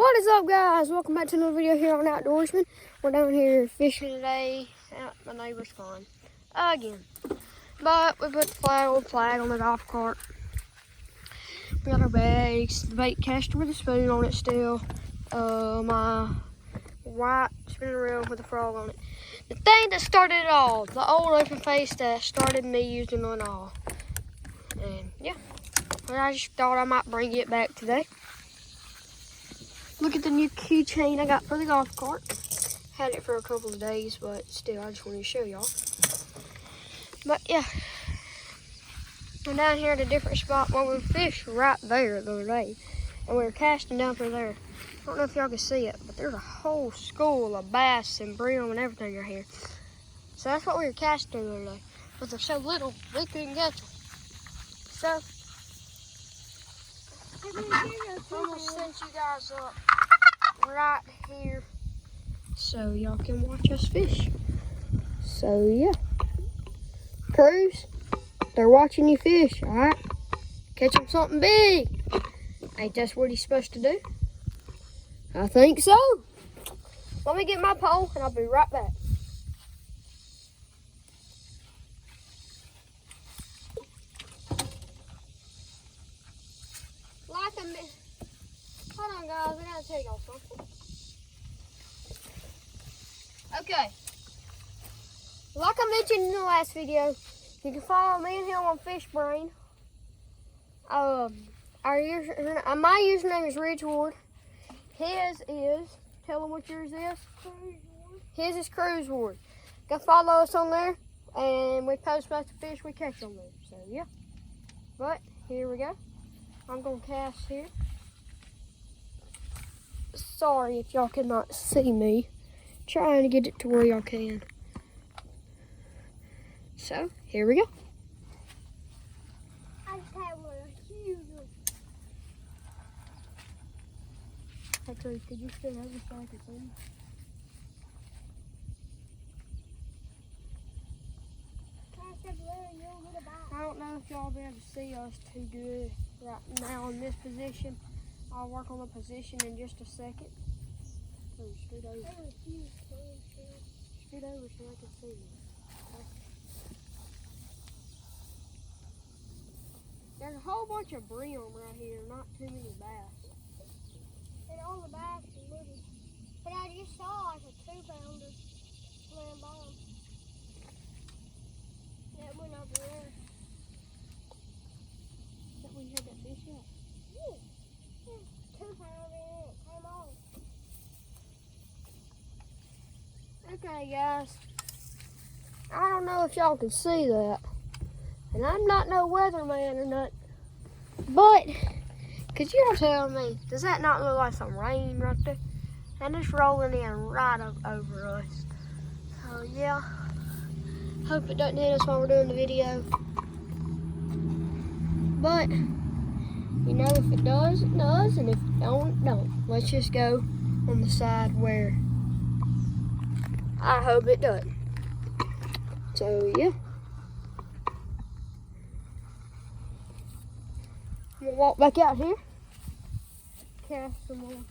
What is up, guys? Welcome back to another video here on Outdoorsman. We're down here fishing today at my neighbor's farm again. But we put the old flag on the golf cart. We got our bags, the bait caster with a spoon on it still. My white spinning reel with a frog on it. The thing that started it all, the old open face that started me using it all. And yeah, but I just thought I might bring it back today. Look at the new keychain I got for the golf cart. Had it for a couple of days, but still, I just wanted to show y'all. But yeah, we're down here at a different spot where we fished right there the other day. And we were casting down through there. I don't know if y'all can see it, but there's a whole school of bass and brim and everything right here. So that's what we were casting the other day. But they're so little, we couldn't catch them. So, I'm gonna send you guys up right here so y'all can watch us fish. So yeah, Cruz, they're watching you fish. All right, catch them something big. Ain't that what he's supposed to do? I think so. Let me get my pole and I'll be right back. Hold on, guys, I gotta tell y'all something. Okay, like I mentioned in the last video, you can follow me and him on FishBrain. My username is Ridgeward. His is, tell him what yours is. His is Cruzward. Go follow us on there, and we post about the fish we catch on there. So yeah, but here we go. I'm gonna cast here. Sorry if y'all cannot see me. Trying to get it to where y'all can. So, here we go. I just had one huge one. Hey, Cruz, could you stay over so I can see you? I don't know if y'all will be able to see us too good right now in this position. I'll work on the position in just a second. Oh, scoot over. Scoot over so I can see you. Okay. There's a whole bunch of brim right here, not too many bass. And all the bass are little. But I just saw like a 2-pounder slam bomb. That went over there. Is that when you had that fish up? Yeah. 2-pounder and it came off. Okay, guys. I don't know if y'all can see that. And I'm not no weatherman or nothing. But, could y'all tell me, does that not look like some rain right there? And it's rolling in right up over us. So, yeah. Hope it doesn't hit us while we're doing the video. But, you know, if it does, it does. And if it don't, it don't. Let's just go on the side where I hope it does. So, yeah. I'm gonna walk back out here. Cast some more.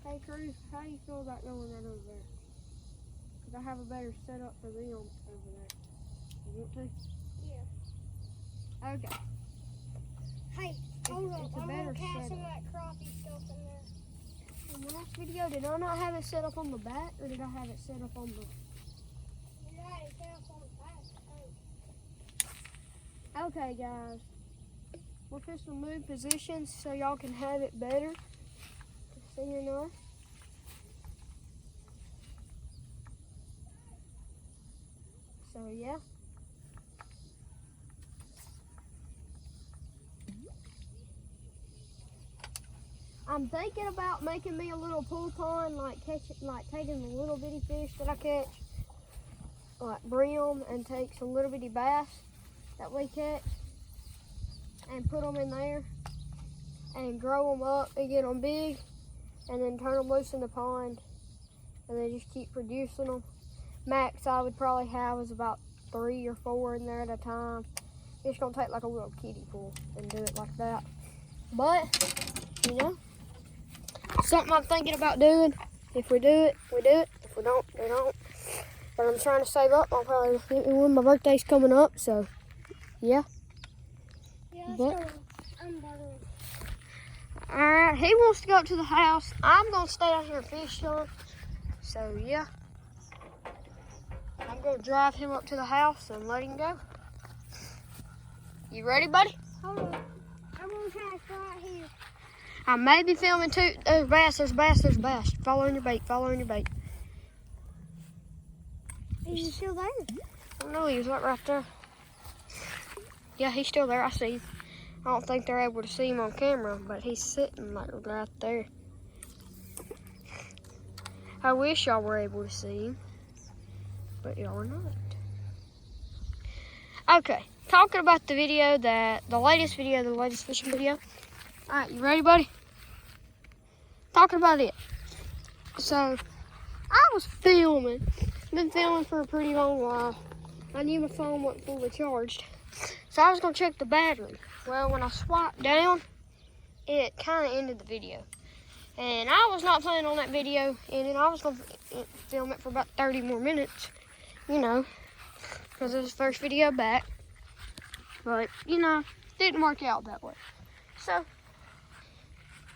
Hey, Cruz, how do you feel about going right over there? Because I have a better setup for them over there. You want to? Yeah. Okay. Hey, hold on. It's a I'm better gonna cast some of setup. that crappie stuff in there. In the last video, did I not have it set up on the back, or did I have it set up on the... You had it set up on the back. Oh. Okay, guys. We're just to move positions so y'all can have it better to see and us. So, yeah. I'm thinking about making me a little pool pond, like taking the little bitty fish that I catch, like brim, and take some little bitty bass that we catch and put them in there and grow them up and get them big and then turn them loose in the pond and then just keep producing them. Max I would probably have is about 3 or 4 in there at a time. It's gonna take like a little kiddie pool and do it like that. But, you know, something I'm thinking about doing. If we do it, we do it. If we don't, we don't. But I'm trying to save up. I'll probably get me one. My birthday's coming up, so yeah. Yeah, But- I'm bored. Alright, he wants to go up to the house. I'm gonna stay out here and fish on. So yeah. I'm gonna drive him up to the house and let him go. You ready, buddy? Hold on. I'm gonna try to right here. I may be filming too. There's bass, there's bass, there's bass. Follow in your bait, follow in your bait. Is he still there? I don't know, he was right there. Yeah, he's still there. I see him. I don't think they're able to see him on camera, but he's sitting like right there. I wish y'all were able to see him, but y'all are not. Okay, talking about the video the latest fishing video. All right, you ready, buddy? Talking about it. So, I was filming. Been filming for a pretty long while. I knew my phone wasn't fully charged. So I was gonna check the battery. Well, when I swiped down, it kind of ended the video. And I was not planning on that video ending. I was gonna film it for about 30 more minutes, you know, because it was the first video back. But, you know, didn't work out that way. So,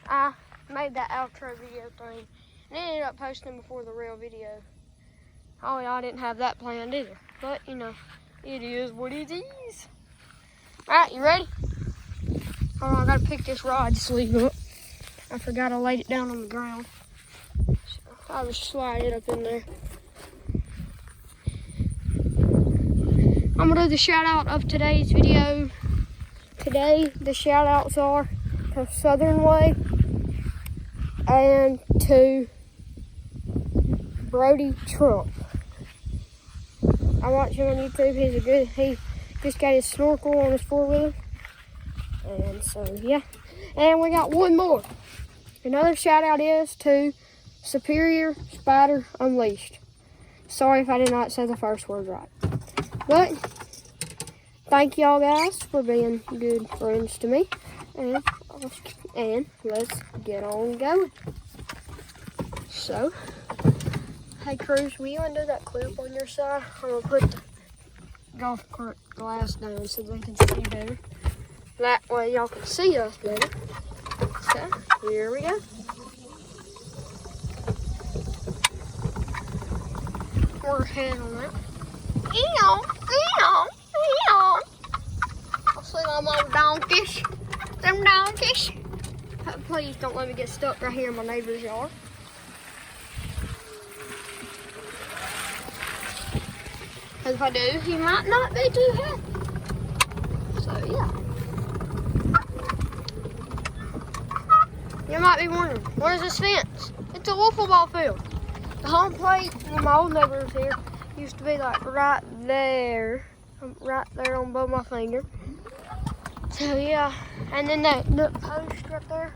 I made that outro video thing and ended up posting before the real video. Oh, yeah, I didn't have that planned either. But, you know, it is what it is. Alright, you ready? Hold on, I gotta pick this rod sleeve up. I forgot I laid it down on the ground. So I'll just slide it up in there. I'm gonna do the shout out of today's video. Today, the shout outs are to Southern Way and to Brody Trump. I watch him on YouTube. He just got his snorkel on his 4-wheeler. And so, yeah. And we got one more. Another shout out is to Superior Spider Unleashed. Sorry if I did not say the first word right. But, thank y'all guys for being good friends to me. And let's get on going. So, hey Cruz, will you undo that clip on your side? I'm gonna put the golf cart glass down so they can see better. That way y'all can see us better. So, here we go. We're heading on that. I'll see them old donkeys. Them donkeys. Please don't let me get stuck right here in my neighbor's yard. Because if I do, he might not be too happy. So, yeah. You might be wondering, what is this fence? It's a wiffle ball field. The home plate when my old neighbor was here used to be like right there on both my finger. So, yeah. And then that post right there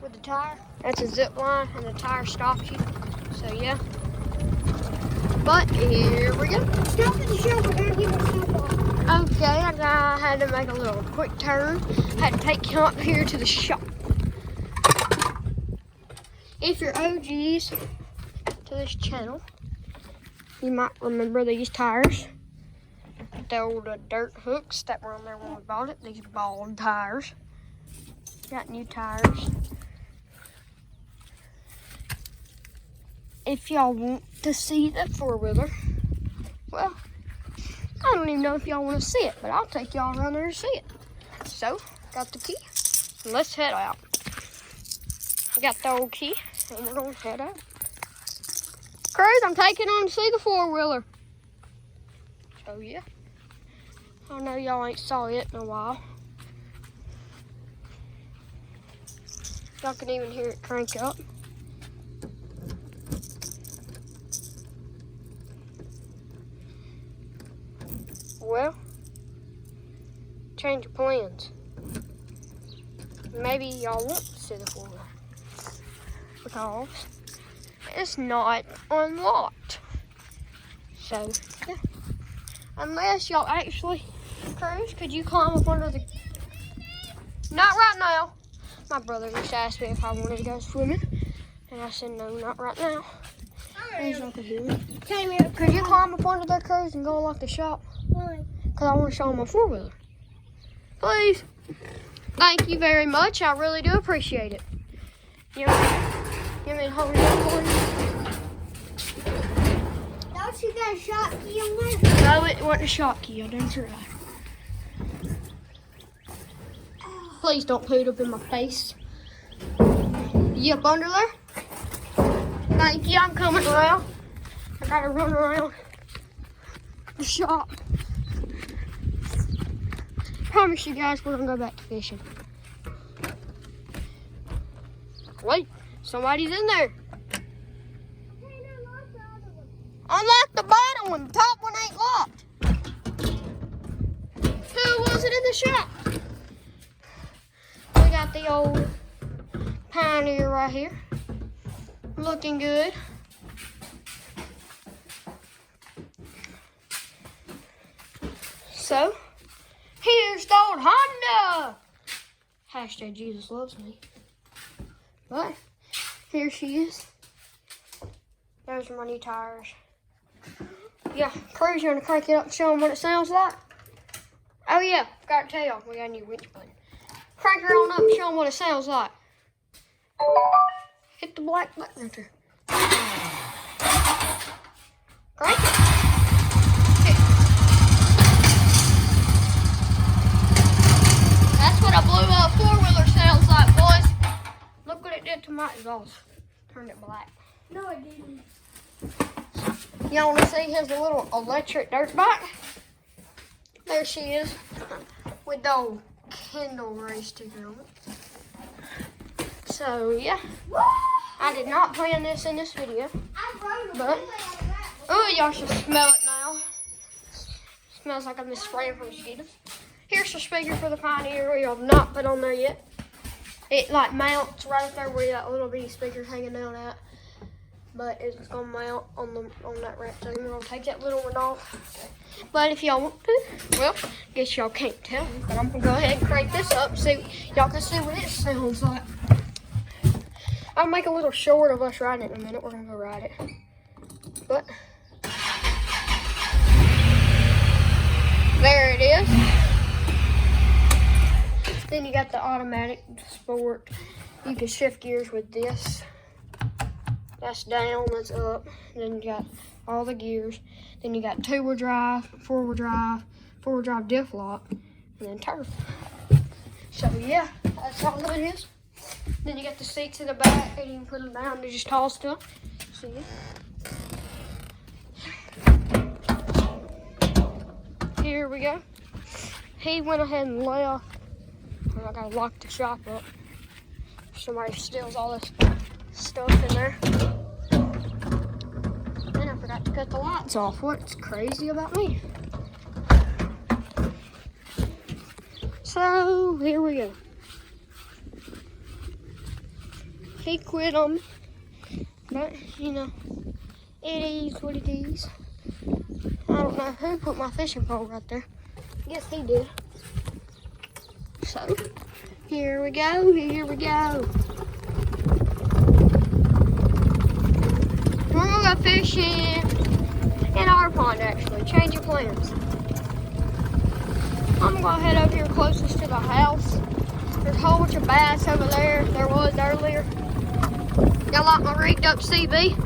with the tire, that's a zip line, and the tire stops you. So, yeah. But here we go. Stop at the shelf. I gotta get myself off. Okay, I had to make a little quick turn. Had to take him up here to the shop. If you're OGs to this channel, you might remember these tires. The old dirt hooks that were on there when we bought it. These bald tires. Got new tires. If y'all want to see the 4-wheeler, well, I don't even know if y'all want to see it, but I'll take y'all around there to see it. So, got the key. Let's head out. Got the old key, and we're going to head out. Cruz, I'm taking on to see the 4-wheeler. So, yeah. I know y'all ain't saw it in a while. Y'all can even hear it crank up. Well, change your plans. Maybe y'all won't see the 4-wheeler because it's not unlocked. So, yeah. Unless y'all actually, Cruz, could you climb up under the... Not right now. My brother just asked me if I wanted to go swimming, and I said no, not right now. He's not gonna hear me. Could you climb up onto their cruise and go unlock the shop? Why? Because I want to show them my four-wheeler. Please. Thank you very much. I really do appreciate it. You want me to hold it up for you? Don't you got a shot key on there? No, it wasn't a shot key. I didn't try. Please don't put it up in my face. You up under there? Thank you. I'm coming around. I gotta run around the shop. Promise you guys we're gonna go back to fishing. Wait, somebody's in there. Unlock the bottom one. The top one ain't locked. Who was it in the shop? We got the old Pioneer right here. Looking good. So, here's the old Honda. Hashtag Jesus loves me. But, here she is. Those are my new tires. Yeah, Crew's gonna crank it up and show them what it sounds like. Oh yeah, forgot to tell y'all, we got a new winch button. Crank her on up and show them what it sounds like. Hit the black button right there. Crank it. That's what a blew up four-wheeler sounds like, boys. Look what it did to my exhaust. Turned it black. No, I didn't. Y'all want to see his little electric dirt bike? There she is with the old Kendall race sticker on it. So, yeah. I did not plan this in this video. But, oh, y'all should smell it now. Smells like I've been spraying for mosquitoes. Here's the speaker for the Pioneer we have not put on there yet. It like mounts right up there where that little bitty speaker's hanging down at. But it's gonna mount on that rack, so we're gonna take that little one off. But if y'all want to, well, guess y'all can't tell me, but I'm gonna go ahead and crank this up and see y'all can see what it sounds like. I'll make a little short of us riding it in a minute. We're gonna go ride it. But there it is. Then you got the automatic sport. You can shift gears with this. That's down, that's up. Then you got all the gears. Then you got two-wheel drive, four-wheel drive diff lock, and then turf. So yeah, that's all it is. Then you got the seats in the back, and you can put them down to just toss them. See it? Here we go. He went ahead and left. I gotta lock the shop up. Somebody steals all this stuff in there. And I forgot to cut the lights off. What's crazy about me? So here we go. He quit on me, but you know, it is what it is. I don't know who put my fishing pole right there. I guess he did. So here we go, here we go. We're gonna go fishing in our pond actually, change of plans. I'm gonna head over here closest to the house. There's a whole bunch of bass over there. There was earlier. Y'all like my rigged up CB?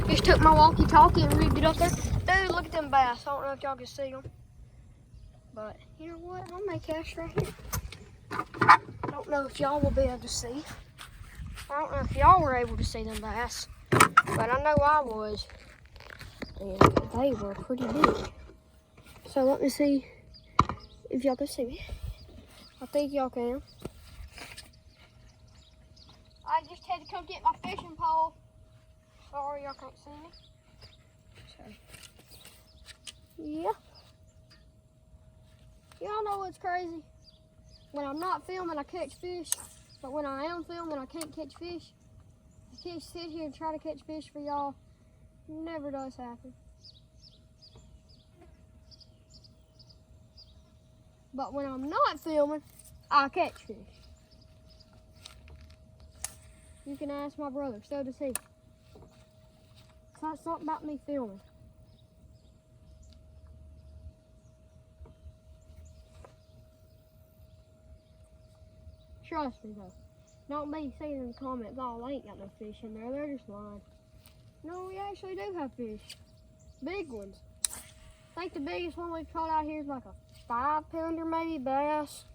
Just took my walkie-talkie and rigged it up there. Dude, look at them bass. I don't know if y'all can see them. But you know what? I'll make cast right here. I don't know if y'all will be able to see. I don't know if y'all were able to see them bass. But I know I was. And they were pretty big. So let me see if y'all can see me. I think y'all can. I just had to come get my fishing pole. Sorry, y'all can't see me. So, yeah. Y'all know what's crazy? When I'm not filming, I catch fish. But when I am filming, I can't catch fish. I can't sit here and try to catch fish for y'all. Never does happen. But when I'm not filming, I catch fish. You can ask my brother, so does he. It's not something about me filming. Trust me though. Don't be saying in the comments, oh, I ain't got no fish in there. They're just lying. No, we actually do have fish. Big ones. I think the biggest one we've caught out here is like a 5-pounder maybe bass.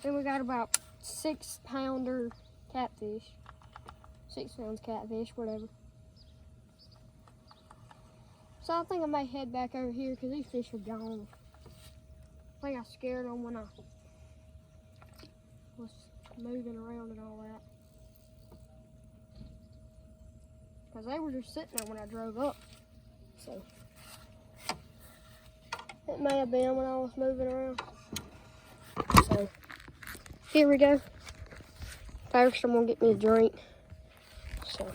Then we got about 6-pounder catfish. 6 pounds catfish, whatever. So I think I may head back over here because these fish are gone. I think I scared them when I was moving around and all that. Because they were just sitting there when I drove up. So it may have been when I was moving around. So here we go. First I'm gonna get me a drink. So,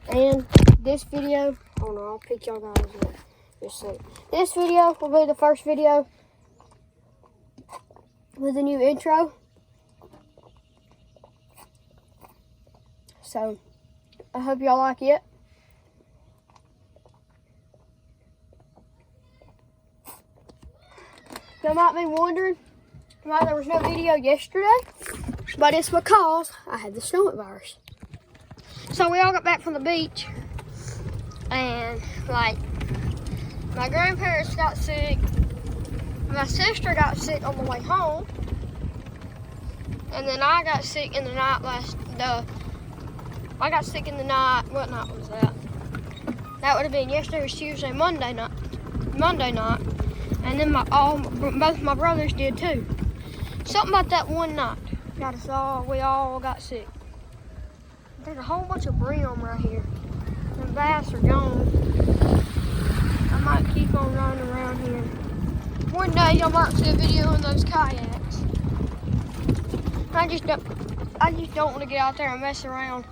and this video, hold on, I'll pick y'all guys up. Just a second. This video will be the first video with a new intro. So, I hope y'all like it. You might be wondering why there was no video yesterday, but it's because I had the stomach virus. So we all got back from the beach, and like my grandparents got sick, my sister got sick on the way home, and then I got sick in the night I got sick in the night. What night was that? That would have been yesterday was Tuesday, Monday night, and then both my brothers did too. Something about that one night got us all. We all got sick. There's a whole bunch of brim right here. The bass are gone. I might keep on running around here. One day y'all might see a video in those kayaks. I just don't want to get out there and mess around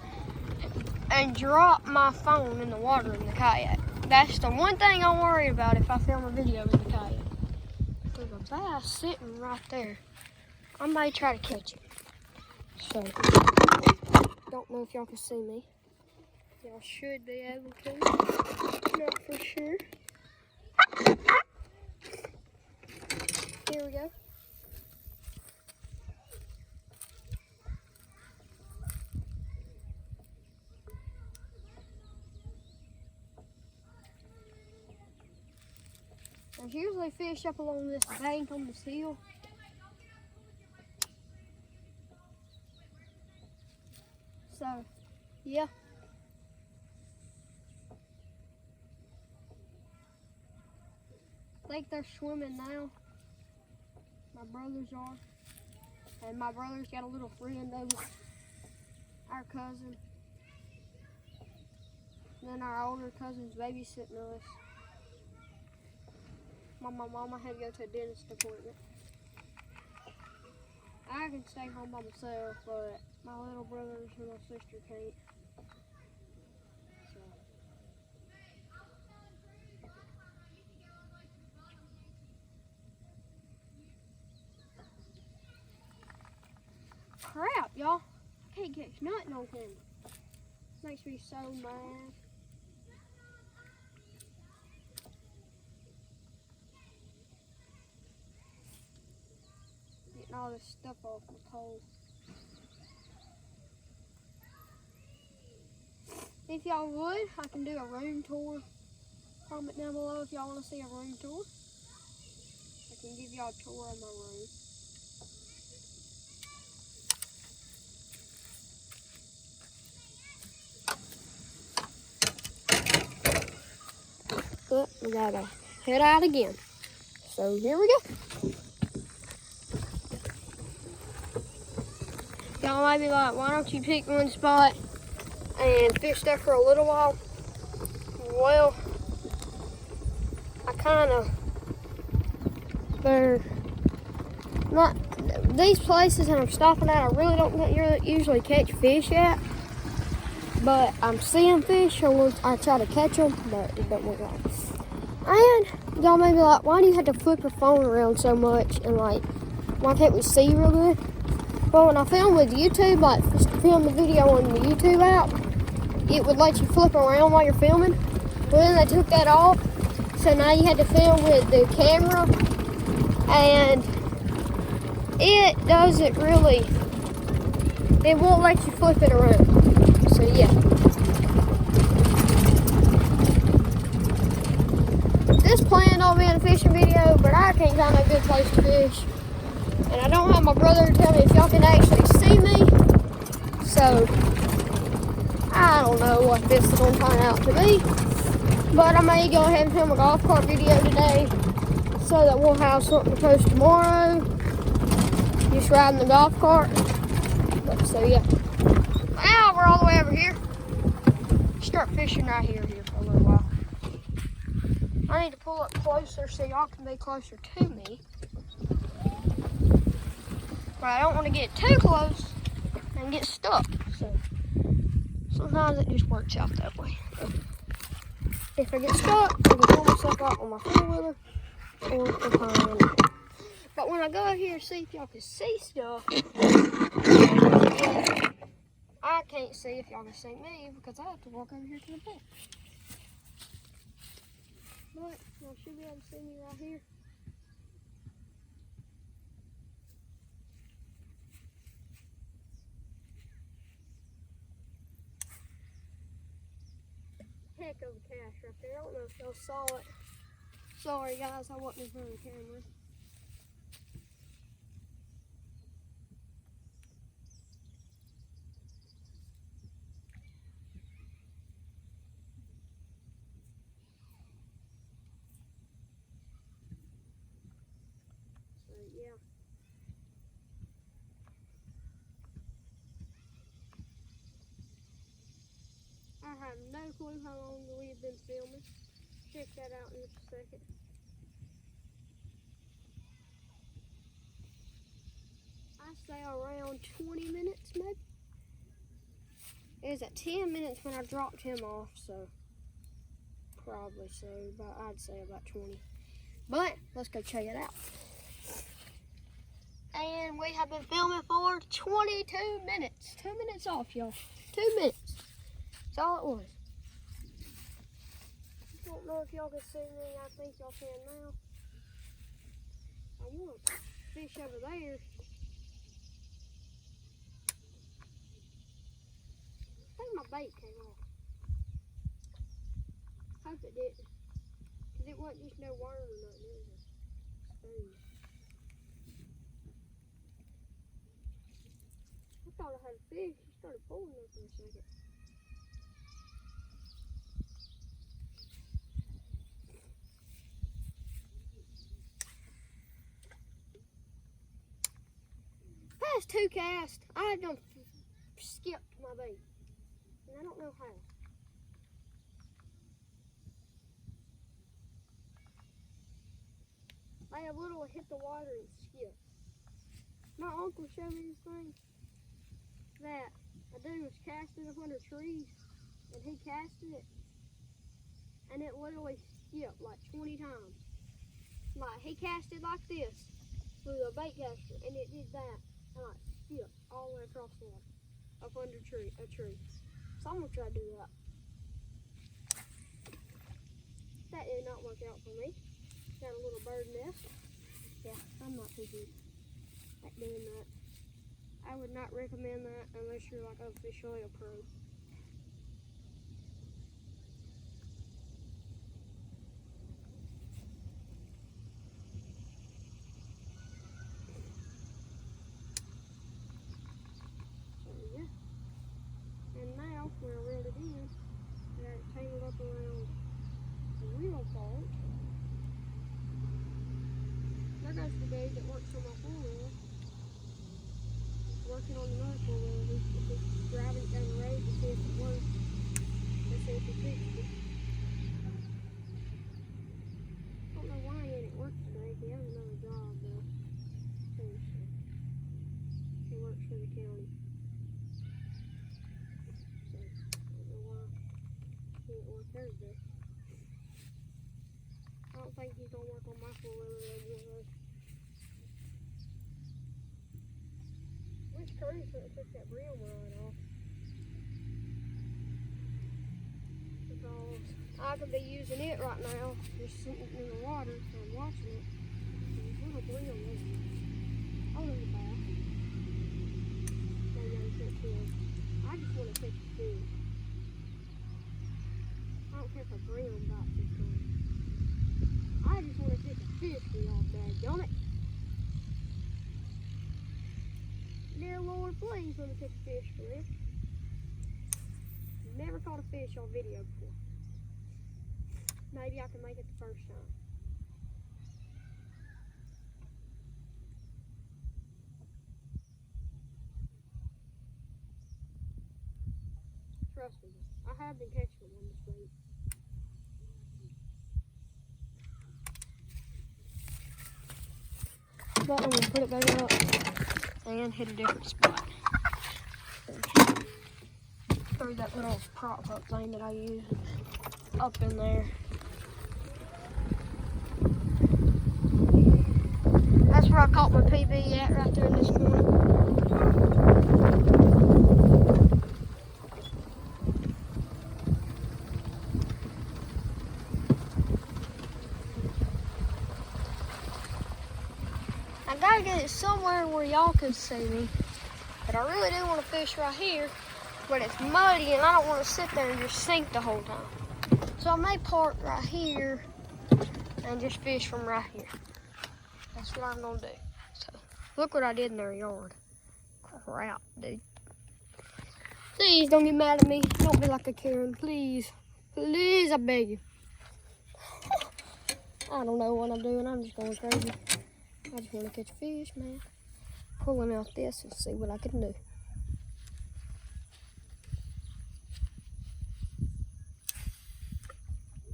and drop my phone in the water in the kayak. That's the one thing I'm worried about if I film a video in the kayak. There's a bass sitting right there. I may try to catch it. So, don't know if y'all can see me. Y'all should be able to. Not for sure. Here we go. There's usually fish up along this bank on this hill. So, yeah. I think they're swimming now. My brothers are. And my brother's got a little friend over, our cousin. And then our older cousin's babysitting us. My mama had to go to a dentist appointment. I can stay home by myself, but my little brothers and my sister can't. So. Crap, y'all. I can't catch nothing on camera. Makes me so mad. Getting all this stuff off the pole. If y'all would, I can do a room tour. Comment down below if y'all want to see a room tour. I can give y'all a tour of my room. But we gotta head out again. So here we go. Y'all might be like, why don't you pick one spot and fish there for a little while? Well, I kind of, they're not, these places that I'm stopping at, I really don't usually catch fish at. But I'm seeing fish, so I try to catch them, but it don't look like. And y'all may be like, why do you have to flip your phone around so much? And like, why can't we see real good? Well, when I film with YouTube, like film the video on the YouTube app, it would let you flip around while you're filming. Well, then they took that off, so now you had to film with the camera, and it doesn't really, it won't let you flip it around. So yeah. This planned on being a fishing video, but I can't find a good place to fish. And I don't have my brother to tell me if y'all can actually see me. So, I don't know what this is going to turn out to be. But I may go ahead and film a golf cart video today so that we'll have something to post tomorrow. Just riding the golf cart. But, so, yeah. Now we're all the way over here. Start fishing right here for a little while. I need to pull up closer so y'all can be closer to me. But I don't want to get too close and get stuck. So sometimes it just works out that way. If I get stuck, I can pull myself out on my four-wheeler or the pine. But when I go out here and see if y'all can see stuff, I can't see if y'all can see me because I have to walk over here to the back. But y'all should be able to see me right here. Heck of a cash right there. I don't know if y'all saw it. Sorry guys, I wasn't in front of the camera. So yeah. I have no clue how long we have been filming. Check that out in just a second. I say around 20 minutes maybe. It was at 10 minutes when I dropped him off, so probably so, but I'd say about 20. But let's go check it out. And we have been filming for 22 minutes. 2 minutes off, y'all. 2 minutes. That's all it was. Don't know if y'all can see me. I think y'all can now. I want to fish over there. I think my bait came off. Hope it didn't. Because it wasn't just no worm or nothing. It was a spoon. I thought I had a fish. He started pulling there for a second. Past 2 casts, I done skipped my bait. And I don't know how. I have literally hit the water and skipped. My uncle showed me this thing that a dude was casting up under trees, and he casted it, and it literally skipped like 20 times. Like, he casted like this with a bait caster, and it did that, and like skipped all the way across the water, up under a tree. So I'm gonna try to do that. That did not work out for me. Got a little bird nest. Yeah, I'm not too good at doing that. I would not recommend that unless you're like officially a pro. So yeah. And now when I reel it in, I got it tangled up around the wheel part. There goes the dude that works on my four-wheeler. Working on another four-wheeler. He's driving it down the road to see if it works. To see if he fixed it. I don't know why he ain't work today. He has another job though. He works for the county. So I don't know why he didn't work Thursday. I don't think he's gonna work on my four-wheeler anymore. Which Curtis took that brim rod off. I could be using it right now, just sitting in the water and watching it. There's a little brim there. Oh, there's a bass. Maybe I can't tell. I just want to catch a fish. I don't care if a brim bites this time. I just want to catch a fish for y'all, daggone it. Dear Lord, please let me catch a fish for this. Never caught a fish on video before. Maybe I can make it the first time. Trust me, I have been catching one this week. But I'm gonna put it back up and hit a different spot. Throw that little prop up thing that I use up in there. That's where I caught my PB at, right there in this corner. I gotta get it somewhere where y'all can see me. But I really do want to fish right here, but it's muddy and I don't want to sit there and just sink the whole time. So I may park right here and just fish from right here. That's what I'm gonna do. So look what I did in their yard. Crap, dude. Please don't get mad at me. Don't be like a Karen, please. Please, I beg you. I don't know what I'm doing. I'm just going crazy. I just want to catch fish, man. Pulling out this and see what I can do.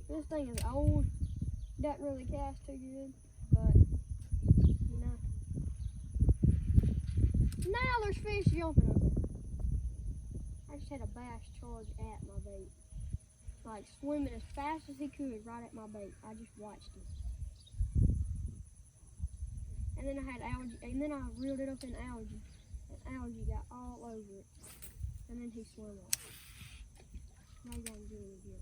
This thing is old. Doesn't really cast too good, but you know. Now there's fish jumping over it. I just had a bass charge at my bait. Like swimming as fast as he could right at my bait. I just watched him. And then I had algae, and then I reeled it up in algae. And algae got all over it. And then he swam off. Now you gotta do it again.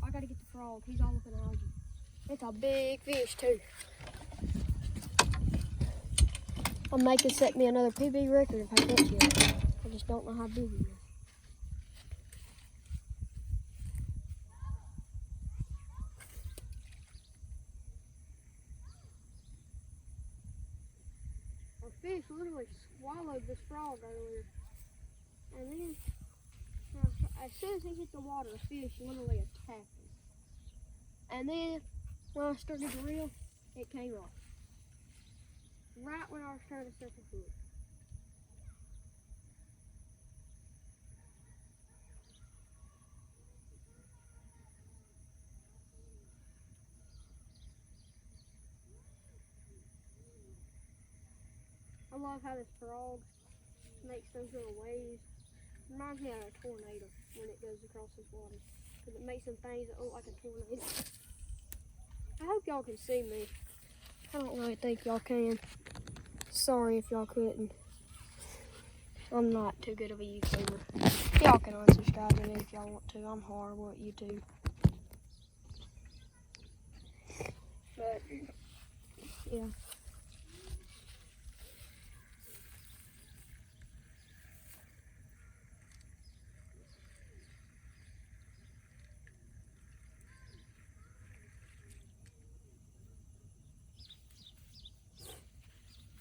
I gotta get the frog. He's all up in algae. It's a big fish too. I'll make it set me another PB record if I catch it. I just don't know how big he is. A fish literally swallowed this frog earlier. And then, as soon as he hit the water, a fish literally attacked him. And then, when I started to reel, it came off. Right when I was trying to set the hook. I love how this frog makes those little waves. Reminds me of a tornado when it goes across this water. Because it makes some things that look like a tornado. I hope y'all can see me. I don't really think y'all can. Sorry if y'all couldn't. I'm not too good of a YouTuber. Y'all can unsubscribe to me if y'all want to. I'm horrible at YouTube. But, yeah.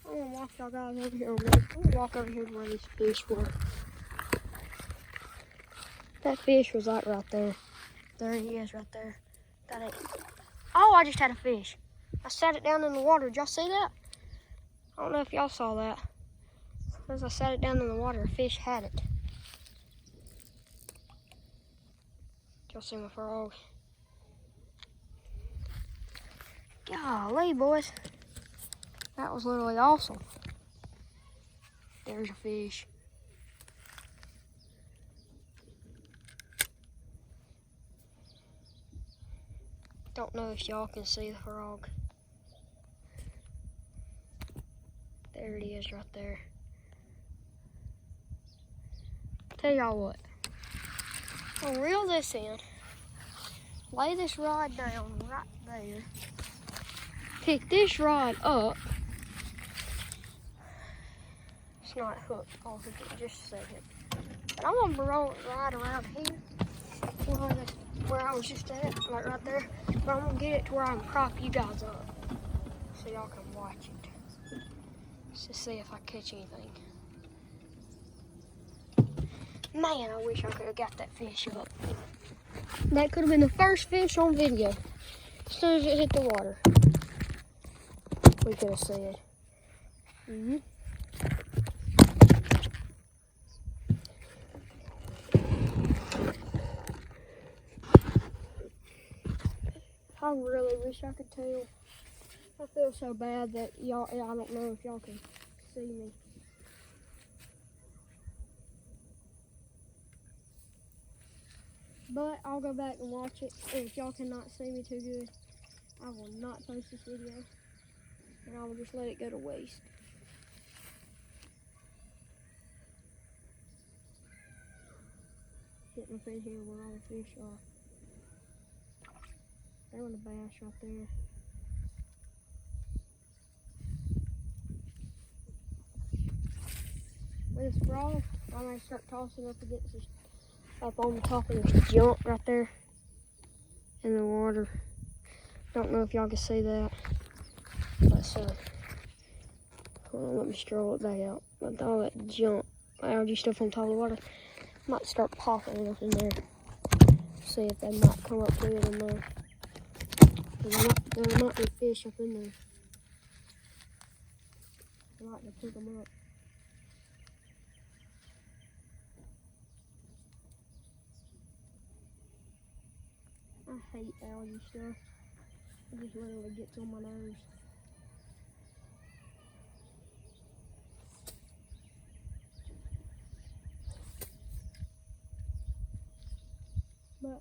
I'm gonna walk y'all guys over here. I'm gonna walk over here to where these fish were. That fish was like right there. There he is right there. That ain't. Oh, I just had a fish. I sat it down in the water. Did y'all see that? I don't know if y'all saw that. As I sat it down in the water, a fish had it. Did y'all see my frog? Golly, boys. That was literally awesome. There's a fish. Don't know if y'all can see the frog. There it is right there. Tell y'all what. I'll reel this in. Lay this rod down right there. Pick this rod up. It's not hooked. I'll hook it in just a second. But I'm gonna roll it right around here. Where I was just at, like right there. But I'm gonna get it to where I can prop you guys up. So y'all can watch it. Just to see if I catch anything. Man, I wish I could have got that fish up. That could have been the first fish on video. As soon as it hit the water. We could have said. I really wish I could tell. I feel so bad that y'all, I don't know if y'all can see me. But I'll go back and watch it. And if y'all cannot see me too good, I will not post this video. And I will just let it go to waste. Getting up in here where all the fish are. There was a bass right there. With this frost, I may start tossing up against this, up on the top of this jump right there in the water. Don't know if y'all can see that. But hold on, let me stroll it back out. With all that junk, algae stuff on top of the water, might start popping up in there. See if they might come up to it in there. There might be fish up in there. I like to pick them up. I hate algae stuff. It just literally gets on my nerves. But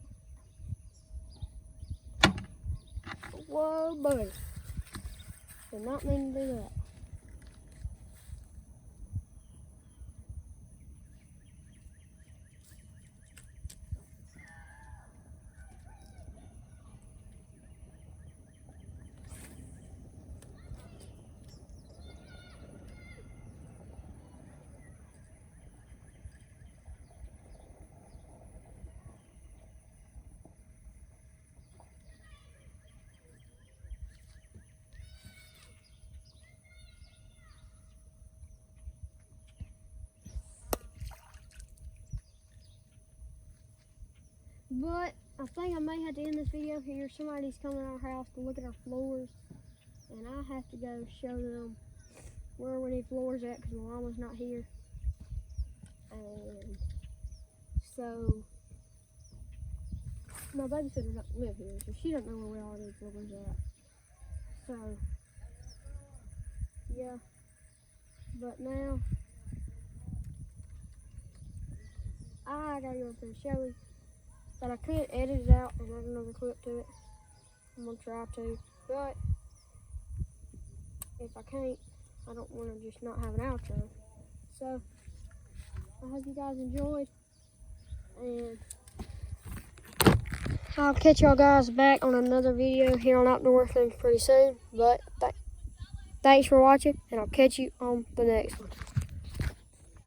whoa, buddy. Did not mean to do that. But I think I may have to end this video here. Somebody's coming to our house to look at our floors. And I have to go show them where we need floors at because my mama's not here. And so, my babysitter doesn't live here, so she doesn't know where we all need floors at. So, yeah. But now, I gotta go up there and show you. But I could edit it out and add another clip to it. I'm gonna try to, but if I can't, I don't want to just not have an outro. So, I hope you guys enjoyed, and I'll catch y'all guys back on another video here on Outdoorsman pretty soon. But thanks for watching, and I'll catch you on the next one.